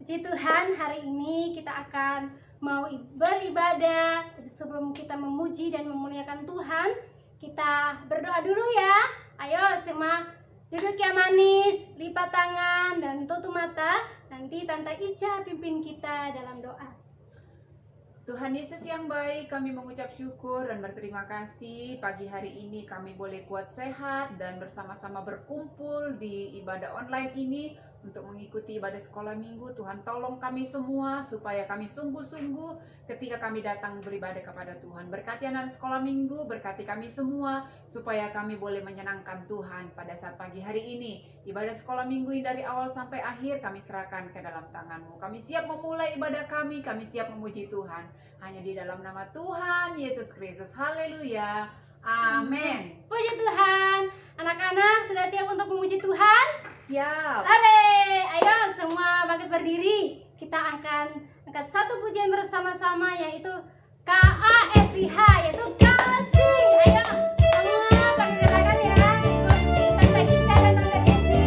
Puji Tuhan, hari ini kita akan mau beribadah. Sebelum kita memuji dan memuliakan Tuhan, kita berdoa dulu ya. Ayo semua duduk yang manis, lipat tangan dan tutup mata. Nanti Tante Ica pimpin kita dalam doa. Tuhan Yesus yang baik, kami mengucap syukur dan berterima kasih pagi hari ini kami boleh kuat sehat dan bersama-sama berkumpul di ibadah online ini untuk mengikuti ibadah sekolah minggu. Tuhan tolong kami semua supaya kami sungguh-sungguh ketika kami datang beribadah kepada Tuhan. Berkati anak sekolah minggu, berkati kami semua supaya kami boleh menyenangkan Tuhan pada saat pagi hari ini. Ibadah sekolah minggu ini dari awal sampai akhir kami serahkan ke dalam tangan-Mu. Kami siap memulai ibadah kami siap memuji Tuhan. Hanya di dalam nama Tuhan Yesus Kristus. Haleluya. Amin. Puji Tuhan. Anak-anak sudah siap untuk memuji Tuhan? Siap. Ayo semua bangkit berdiri. Kita akan angkat satu pujian bersama-sama, yaitu KASIH, yaitu kasih. Ayo semua bangkit gerakan ya. Tante Ica dan Tante Desi.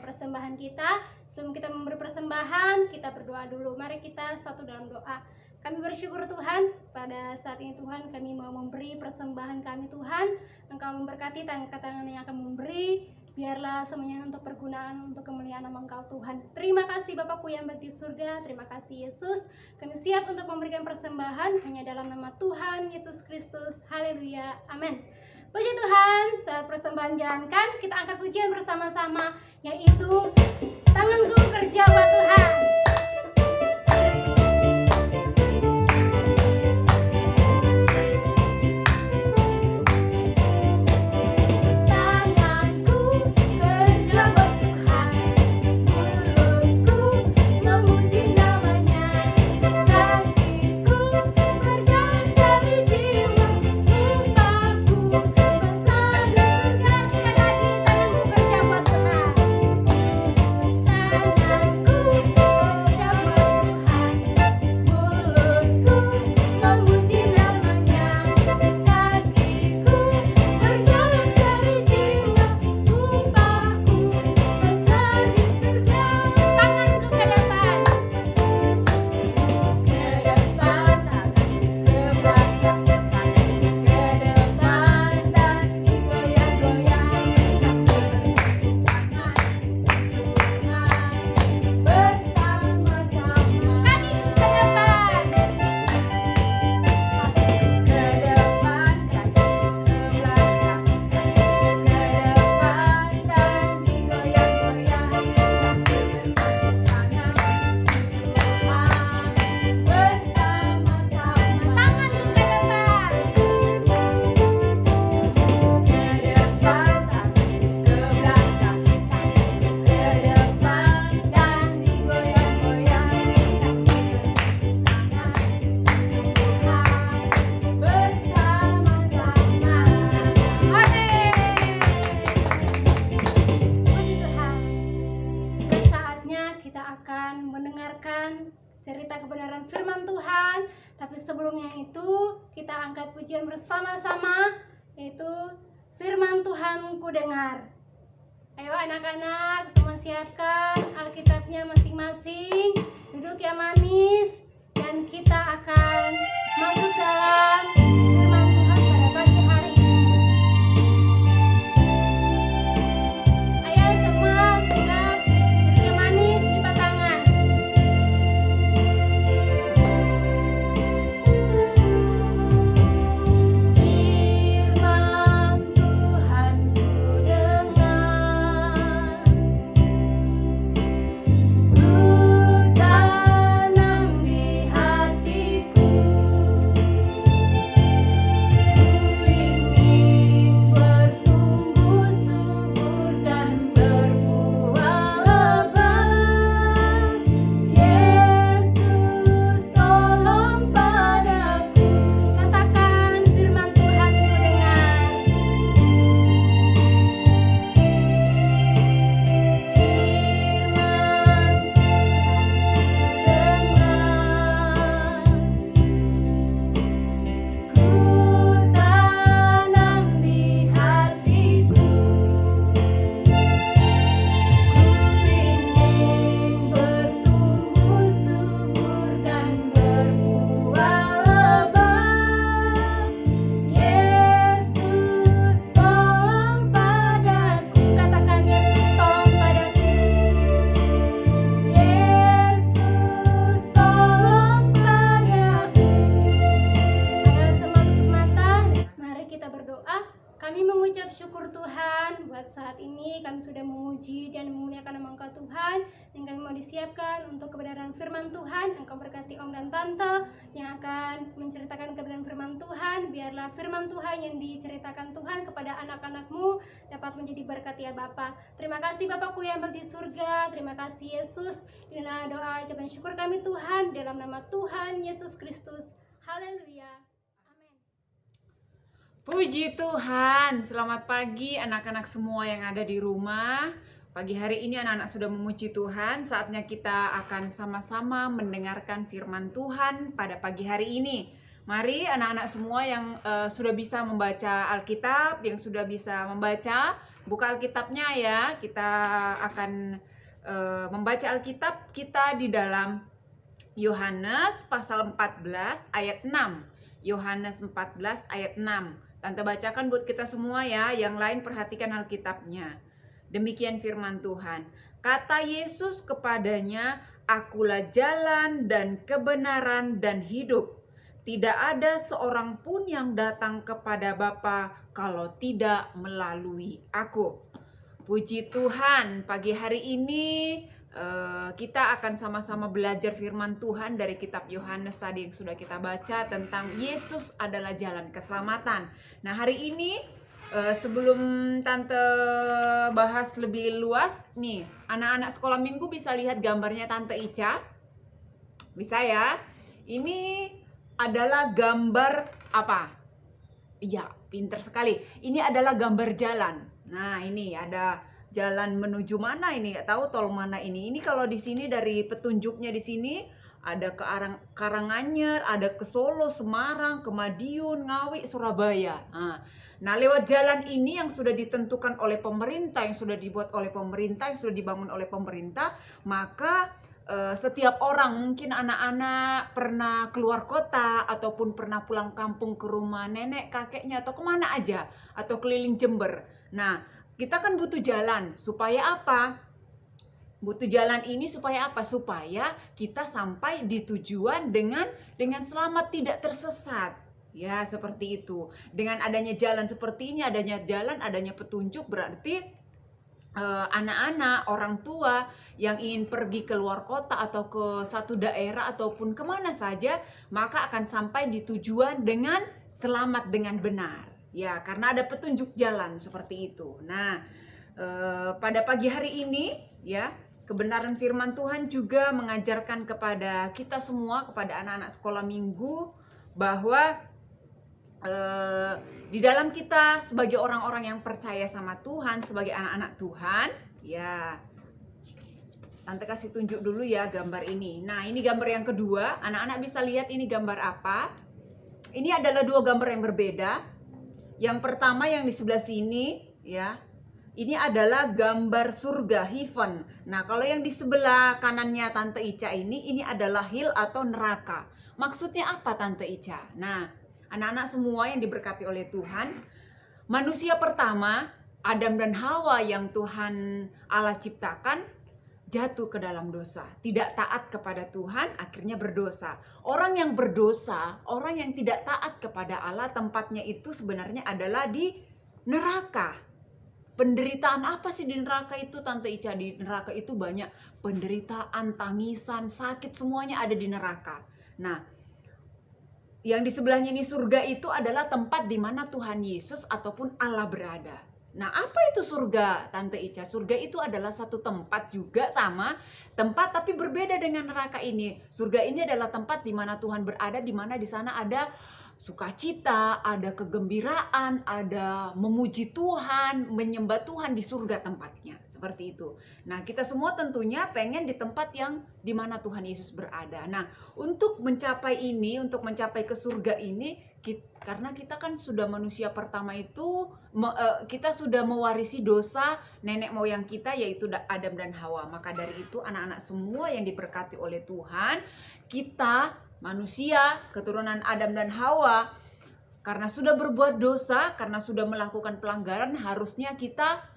Persembahan kita. Sebelum kita memberi persembahan, kita berdoa dulu. Mari kita satu dalam doa. Kami bersyukur Tuhan, pada saat ini Tuhan kami mau memberi persembahan kami Tuhan. Engkau memberkati tangan yang akan memberi. Biarlah semuanya untuk pergunaan, untuk kemuliaan nama Engkau Tuhan. Terima kasih Bapakku yang baik di surga. Terima kasih Yesus. Kami siap untuk memberikan persembahan hanya dalam nama Tuhan Yesus Kristus. Haleluya. Amin. Puji Tuhan, saat persembahan jalankan, kita angkat pujian bersama-sama, yaitu tanganku kerja buat Tuhan. Tanganku itu kita angkat pujian bersama-sama, yaitu firman Tuhan ku dengar. Ayo anak-anak, semua siapkan Alkitabnya masing-masing, duduk yang manis, dan kita akan masuk dalam firman Tuhan pada pagi hari ini. Ayo semua sigap, duduk yang manis, lipat tangan. Firman Tuhan ku dengar, ku tanam di hatiku, ku ingin bertumbuh subur dan berbuah lebat. Yesus tolong padaku. Katakan firman Tuhan ku dengar. Ku tanam di hatiku, ku ingin bertumbuh subur dan berbuah lebat. Yesus tolong padaku. Katakan Yesus tolong padaku. Yesus tolong padaku. Ayo semua tutup mata. Mari kita berdoa. Kami mengucap syukur Tuhan buat saat ini kami sudah memuji dan memuliakan nama Engkau Tuhan, dan kami mau disiapkan untuk kebenaran firman Tuhan. Engkau berkati Om dan Tante yang akan menceritakan kebenaran firman Tuhan. Biarlah firman Tuhan yang diceritakan Tuhan kepada anak-anak-Mu dapat menjadi berkat ya Bapa. Terima kasih Bapakku yang di surga. Terima kasih Yesus. Inilah doa ucapan syukur kami Tuhan dalam nama Tuhan Yesus Kristus. Haleluya. Amin. Puji Tuhan, selamat pagi anak-anak semua yang ada di rumah. Pagi hari ini anak-anak sudah memuji Tuhan, saatnya kita akan sama-sama mendengarkan firman Tuhan pada pagi hari ini. Mari anak-anak semua yang sudah bisa membaca Alkitab, yang sudah bisa membaca, buka Alkitabnya ya. Kita akan membaca Alkitab kita di dalam Yohanes pasal 14 ayat 6. Yohanes 14 ayat 6. Tante bacakan buat kita semua ya, yang lain perhatikan Alkitabnya. Demikian firman Tuhan. Kata Yesus kepadanya, "Akulah jalan dan kebenaran dan hidup. Tidak ada seorang pun yang datang kepada Bapa kalau tidak melalui Aku." Puji Tuhan, pagi hari ini kita akan sama-sama belajar firman Tuhan dari kitab Yohanes tadi yang sudah kita baca tentang Yesus adalah jalan keselamatan. Nah hari ini sebelum Tante bahas lebih luas nih, anak-anak sekolah minggu bisa lihat gambarnya Tante Ica? Bisa ya? Ini adalah gambar apa? Iya, pinter sekali. Ini adalah gambar jalan. Nah ini ada jalan menuju mana ini, nggak tahu tol mana ini. Ini kalau di sini dari petunjuknya di sini ada ke Karanganyar, ada ke Solo, Semarang, ke Madiun, Ngawi, Surabaya. Nah, lewat jalan ini yang sudah ditentukan oleh pemerintah, yang sudah dibuat oleh pemerintah, yang sudah dibangun oleh pemerintah, maka setiap orang, mungkin anak-anak pernah keluar kota ataupun pernah pulang kampung ke rumah nenek, kakeknya atau kemana aja, atau keliling Jember. Nah, kita kan butuh jalan supaya apa? Butuh jalan ini supaya apa? Supaya kita sampai di tujuan dengan selamat, tidak tersesat. Ya, seperti itu. Dengan adanya jalan seperti ini, adanya jalan, adanya petunjuk, berarti anak-anak, orang tua yang ingin pergi ke luar kota atau ke satu daerah ataupun kemana saja, maka akan sampai di tujuan dengan selamat, dengan benar. Ya, karena ada petunjuk jalan seperti itu. Nah, pada pagi hari ini ya, kebenaran firman Tuhan juga mengajarkan kepada kita semua, kepada anak-anak sekolah minggu, bahwa di dalam kita sebagai orang-orang yang percaya sama Tuhan, sebagai anak-anak Tuhan, ya, Tante kasih tunjuk dulu ya gambar ini. Nah, ini gambar yang kedua. Anak-anak bisa lihat ini gambar apa? Ini adalah dua gambar yang berbeda. Yang pertama yang di sebelah sini ya, ini adalah gambar surga, heaven. Nah, kalau yang di sebelah kanannya Tante Ica ini adalah hell atau neraka. Maksudnya apa Tante Ica? Nah, anak-anak semua yang diberkati oleh Tuhan, manusia pertama, Adam dan Hawa yang Tuhan Allah ciptakan, jatuh ke dalam dosa. Tidak taat kepada Tuhan, akhirnya berdosa. Orang yang berdosa, orang yang tidak taat kepada Allah, tempatnya itu sebenarnya adalah di neraka. Penderitaan apa sih di neraka itu Tante Ica? Di neraka itu banyak penderitaan, tangisan, sakit, semuanya ada di neraka. Nah, yang di sebelahnya ini surga itu adalah tempat di mana Tuhan Yesus ataupun Allah berada. Nah, apa itu surga Tante Ica? Surga itu adalah satu tempat juga, sama tempat tapi berbeda dengan neraka ini. Surga ini adalah tempat di mana Tuhan berada, di mana di sana ada sukacita, ada kegembiraan, ada memuji Tuhan, menyembah Tuhan di surga tempatnya. Seperti itu. Nah, kita semua tentunya pengen di tempat yang di mana Tuhan Yesus berada. Nah, untuk mencapai ini, untuk mencapai ke surga ini, karena kita kan sudah manusia pertama itu, kita sudah mewarisi dosa nenek moyang kita, yaitu Adam dan Hawa. Maka dari itu anak-anak semua yang diberkati oleh Tuhan, kita manusia keturunan Adam dan Hawa, karena sudah berbuat dosa, karena sudah melakukan pelanggaran, harusnya kita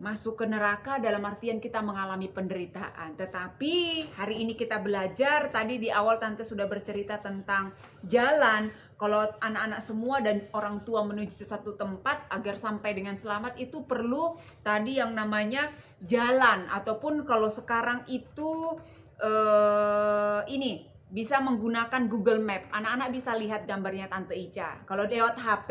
masuk ke neraka, dalam artian kita mengalami penderitaan. Tetapi hari ini kita belajar, tadi di awal Tante sudah bercerita tentang jalan. Kalau anak-anak semua dan orang tua menuju satu tempat agar sampai dengan selamat, itu perlu tadi yang namanya jalan. Ataupun kalau sekarang itu ini bisa menggunakan Google Map. Anak-anak bisa lihat gambarnya Tante Ica. Kalau lewat HP,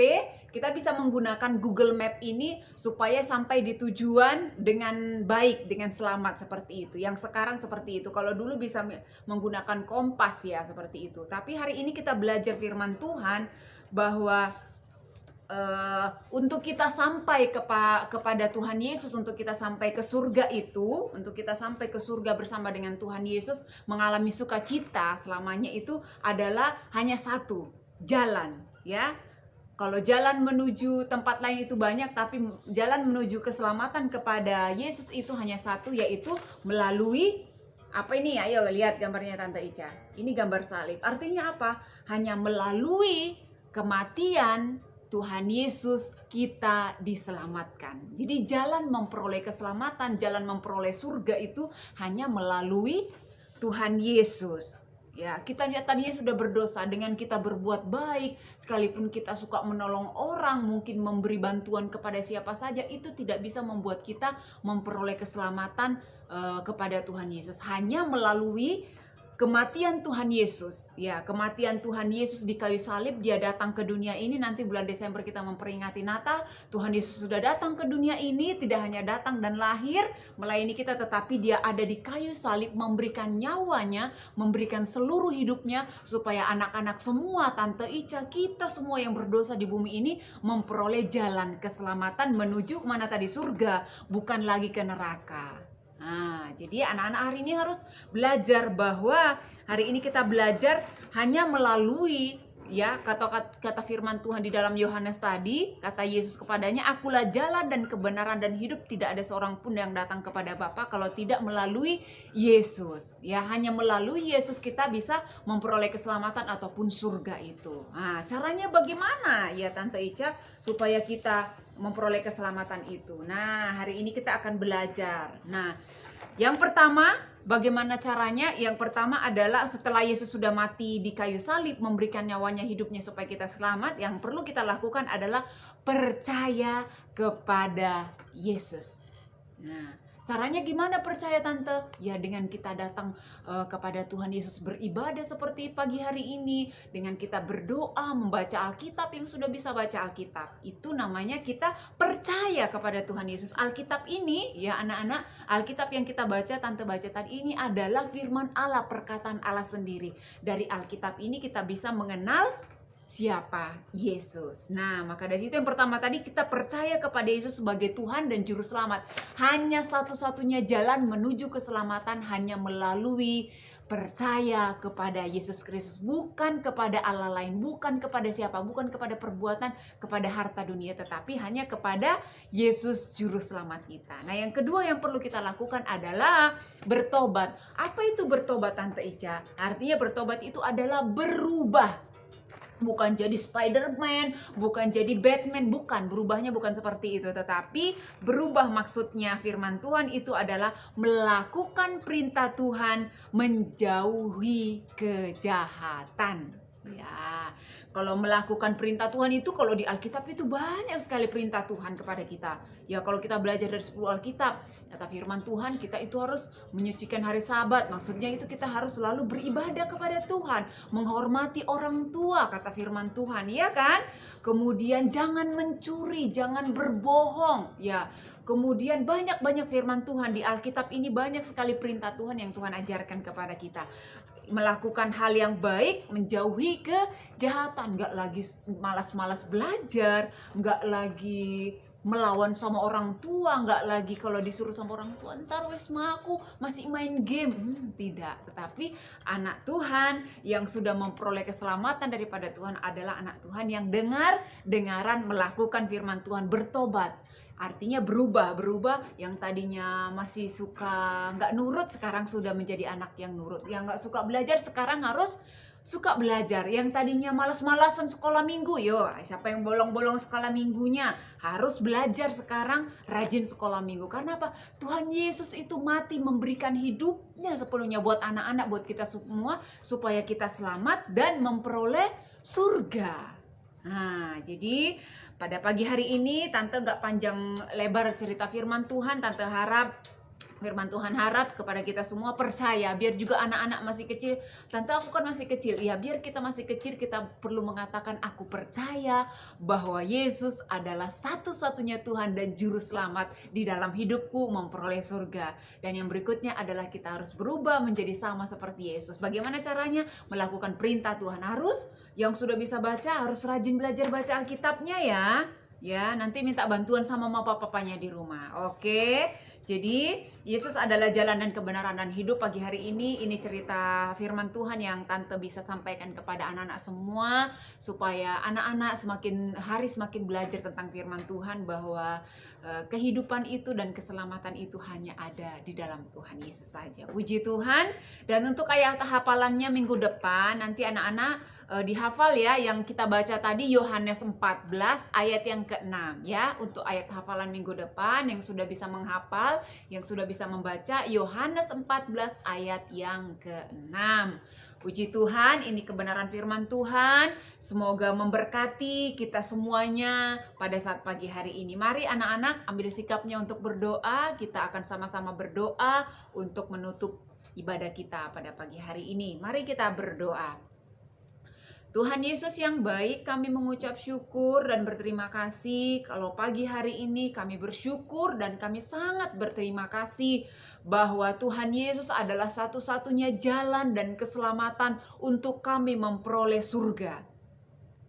kita bisa menggunakan Google Map ini supaya sampai di tujuan dengan baik, dengan selamat, seperti itu. Yang sekarang seperti itu. Kalau dulu bisa menggunakan kompas ya, seperti itu. Tapi hari ini kita belajar firman Tuhan bahwa untuk kita sampai kepada Tuhan Yesus, untuk kita sampai ke surga itu, untuk kita sampai ke surga bersama dengan Tuhan Yesus, mengalami sukacita selamanya, itu adalah hanya satu jalan ya. Kalau jalan menuju tempat lain itu banyak, tapi jalan menuju keselamatan kepada Yesus itu hanya satu, yaitu melalui apa ini? Ayo lihat gambarnya Tante Ica. Ini gambar salib. Artinya apa? Hanya melalui kematian Tuhan Yesus kita diselamatkan. Jadi jalan memperoleh keselamatan, jalan memperoleh surga itu hanya melalui Tuhan Yesus. Ya, kita tadinya sudah berdosa, dengan kita berbuat baik, sekalipun kita suka menolong orang, mungkin memberi bantuan kepada siapa saja, itu tidak bisa membuat kita memperoleh keselamatan kepada Tuhan Yesus. Hanya melalui kematian Tuhan Yesus, ya, kematian Tuhan Yesus di kayu salib. Dia datang ke dunia ini. Nanti bulan Desember kita memperingati Natal. Tuhan Yesus sudah datang ke dunia ini, tidak hanya datang dan lahir melayani kita, tetapi dia ada di kayu salib, memberikan nyawanya, memberikan seluruh hidupnya, supaya anak-anak semua, Tante Ica, kita semua yang berdosa di bumi ini memperoleh jalan keselamatan menuju kemana tadi? Surga, bukan lagi ke neraka. Nah, jadi anak-anak hari ini harus belajar bahwa hari ini kita belajar hanya melalui, ya, kata firman Tuhan di dalam Yohanes tadi, kata Yesus kepadanya, "Akulah jalan dan kebenaran dan hidup, tidak ada seorang pun yang datang kepada Bapa kalau tidak melalui Yesus." Ya, hanya melalui Yesus kita bisa memperoleh keselamatan ataupun surga itu. Nah, caranya bagaimana ya Tante Ica supaya kita memperoleh keselamatan itu? Nah, hari ini kita akan belajar. Nah, yang pertama, bagaimana caranya? Yang pertama adalah setelah Yesus sudah mati di kayu salib, memberikan nyawanya, hidupnya supaya kita selamat, yang perlu kita lakukan adalah percaya kepada Yesus. Nah, caranya gimana percaya Tante? Ya, dengan kita datang kepada Tuhan Yesus, beribadah seperti pagi hari ini, dengan kita berdoa, membaca Alkitab yang sudah bisa baca Alkitab. Itu namanya kita percaya kepada Tuhan Yesus. Alkitab ini, ya anak-anak, Alkitab yang kita baca, Tante baca tadi, ini adalah firman Allah, perkataan Allah sendiri. Dari Alkitab ini kita bisa mengenal siapa? Yesus. Nah, maka dari itu yang pertama tadi, kita percaya kepada Yesus sebagai Tuhan dan Juru Selamat. Hanya satu-satunya jalan menuju keselamatan hanya melalui percaya kepada Yesus Kristus, bukan kepada Allah lain, bukan kepada siapa, bukan kepada perbuatan, kepada harta dunia, tetapi hanya kepada Yesus Juru Selamat kita. Nah, yang kedua yang perlu kita lakukan adalah bertobat. Apa itu bertobat, Tante Ica? Artinya bertobat itu adalah berubah. Bukan jadi Spider-Man, bukan jadi Batman, bukan. Berubahnya bukan seperti itu, tetapi berubah maksudnya firman Tuhan itu adalah melakukan perintah Tuhan, menjauhi kejahatan. Ya, kalau melakukan perintah Tuhan itu, kalau di Alkitab itu banyak sekali perintah Tuhan kepada kita. Ya, kalau kita belajar dari 10 Alkitab, kata firman Tuhan, kita itu harus menyucikan hari Sabat. Maksudnya itu kita harus selalu beribadah kepada Tuhan, menghormati orang tua, kata firman Tuhan, ya kan? Kemudian jangan mencuri, jangan berbohong, ya. Kemudian banyak firman Tuhan di Alkitab ini, banyak sekali perintah Tuhan yang Tuhan ajarkan kepada kita. Melakukan hal yang baik, menjauhi kejahatan, nggak lagi malas-malas belajar, nggak lagi melawan sama orang tua, nggak lagi kalau disuruh sama orang tua, ntar wes aku masih main game. Tidak, tetapi anak Tuhan yang sudah memperoleh keselamatan daripada Tuhan adalah anak Tuhan yang dengaran melakukan firman Tuhan, bertobat. Artinya berubah yang tadinya masih suka nggak nurut, sekarang sudah menjadi anak yang nurut. Yang nggak suka belajar sekarang harus suka belajar. Yang tadinya malas-malasan sekolah minggu, siapa yang bolong-bolong sekolah minggunya harus belajar sekarang, rajin sekolah minggu. Karena apa? Tuhan Yesus itu mati memberikan hidupnya sepenuhnya buat anak-anak, buat kita semua, supaya kita selamat dan memperoleh surga. Nah, jadi pada pagi hari ini Tante nggak panjang lebar cerita firman Tuhan. Tante harap firman Tuhan harap kepada kita semua percaya, biar juga anak-anak masih kecil. Tante, aku kan masih kecil. Ya, biar kita masih kecil, kita perlu mengatakan aku percaya bahwa Yesus adalah satu-satunya Tuhan dan juru selamat di dalam hidupku memperoleh surga. Dan yang berikutnya adalah kita harus berubah menjadi sama seperti Yesus. Bagaimana caranya? Melakukan perintah Tuhan. Harus, yang sudah bisa baca harus rajin belajar baca Alkitabnya ya. Ya, nanti minta bantuan sama mama papanya di rumah. Oke. Jadi, Yesus adalah jalan dan kebenaran dan hidup. Pagi hari ini cerita firman Tuhan yang Tante bisa sampaikan kepada anak-anak semua, supaya anak-anak semakin hari semakin belajar tentang firman Tuhan, bahwa kehidupan itu dan keselamatan itu hanya ada di dalam Tuhan Yesus saja. Puji Tuhan. Dan untuk ayat hafalannya minggu depan, nanti anak-anak dihafal ya, yang kita baca tadi Yohanes 14 ayat yang ke-6 ya. Untuk ayat hafalan minggu depan, yang sudah bisa menghafal, yang sudah bisa membaca, Yohanes 14 ayat yang ke-6. Puji Tuhan, ini kebenaran firman Tuhan. Semoga memberkati kita semuanya pada saat pagi hari ini. Mari anak-anak ambil sikapnya untuk berdoa. Kita akan sama-sama berdoa untuk menutup ibadah kita pada pagi hari ini. Mari kita berdoa. Tuhan Yesus yang baik, kami mengucap syukur dan berterima kasih kalau pagi hari ini kami bersyukur dan kami sangat berterima kasih bahwa Tuhan Yesus adalah satu-satunya jalan dan keselamatan untuk kami memperoleh surga.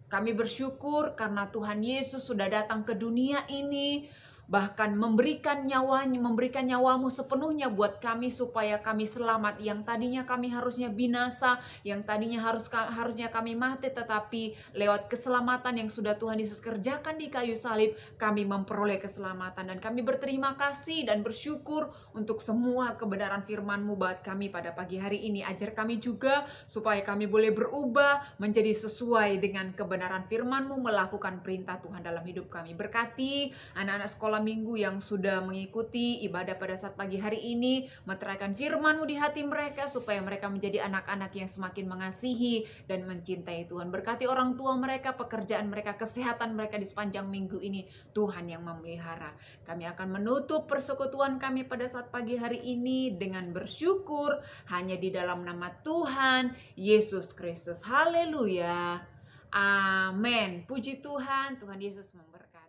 Kami bersyukur karena Tuhan Yesus sudah datang ke dunia ini, bahkan memberikan nyawamu sepenuhnya buat kami supaya kami selamat. Yang tadinya kami harusnya binasa, yang tadinya harusnya kami mati, tetapi lewat keselamatan yang sudah Tuhan Yesus kerjakan di kayu salib, kami memperoleh keselamatan. Dan kami berterima kasih dan bersyukur untuk semua kebenaran firman-Mu buat kami pada pagi hari ini. Ajar kami juga supaya kami boleh berubah menjadi sesuai dengan kebenaran firman-Mu, melakukan perintah Tuhan dalam hidup kami. Berkati anak-anak sekolah minggu yang sudah mengikuti ibadah pada saat pagi hari ini, meteraikan firman-Mu di hati mereka supaya mereka menjadi anak-anak yang semakin mengasihi dan mencintai Tuhan. Berkati orang tua mereka, pekerjaan mereka, kesehatan mereka di sepanjang minggu ini, Tuhan yang memelihara. Kami akan menutup persekutuan kami pada saat pagi hari ini dengan bersyukur hanya di dalam nama Tuhan Yesus Kristus. Haleluya. Amin. Puji Tuhan. Tuhan Yesus memberkati.